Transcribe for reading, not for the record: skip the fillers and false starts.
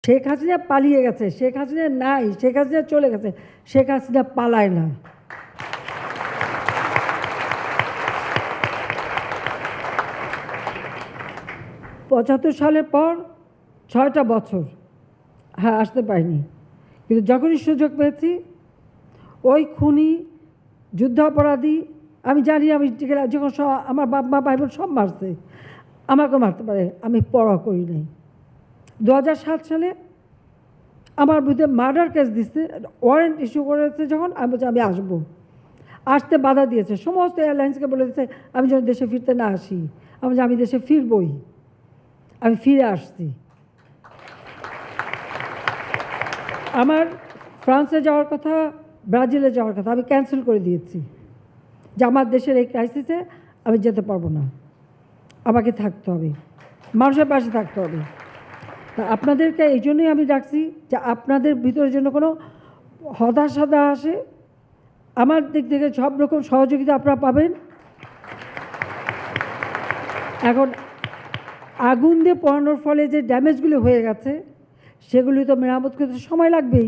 শেখ হাসিনা পালিয়ে গেছে, শেখ হাসিনা নাই, শেখ হাসিনা চলে গেছে, শেখ হাসিনা পালায় না। পঁচাত্তর সালের পর 6টা বছর হ্যাঁ আসতে পারিনি, কিন্তু যখনই সুযোগ পেয়েছি ওই খুনি, যুদ্ধাপরাধী, আমি জানি আমি যখন আমার বাপ মা ভাই বোন সব মারছে, আমাকেও মারতে পারে, আমি পরোয়া করি নাই। 2007 সালে আমার বিরুদ্ধে মার্ডার কেস দিচ্ছে, ওয়ারেন্ট ইস্যু করেছে, যখন আমি বলছি আমি আসবো, আসতে বাধা দিয়েছে, সমস্ত এয়ারলাইন্সকে বলে দিচ্ছে আমি যেন দেশে ফিরতে না আসি। আমি দেশে ফিরবই, আমি ফিরে আসছি। আমার ফ্রান্সে যাওয়ার কথা, ব্রাজিলে যাওয়ার কথা আমি ক্যান্সেল করে দিয়েছি, যে আমার দেশের এই ক্রাইসিসে আমি যেতে পারবো না, আমাকে থাকতে হবে, মানুষের পাশে থাকতে হবে। তা আপনাদেরকে এই জন্যই আমি ডাকছি যে আপনাদের ভিতরে যেন কোনো হতাশা না আসে। আমার দিক থেকে সব রকম সহযোগিতা আপনারা পাবেন। এখন আগুন দিয়ে পোড়ানোর ফলে যে ড্যামেজগুলি হয়ে গেছে সেগুলি তো মেরামত করতে সময় লাগবেই।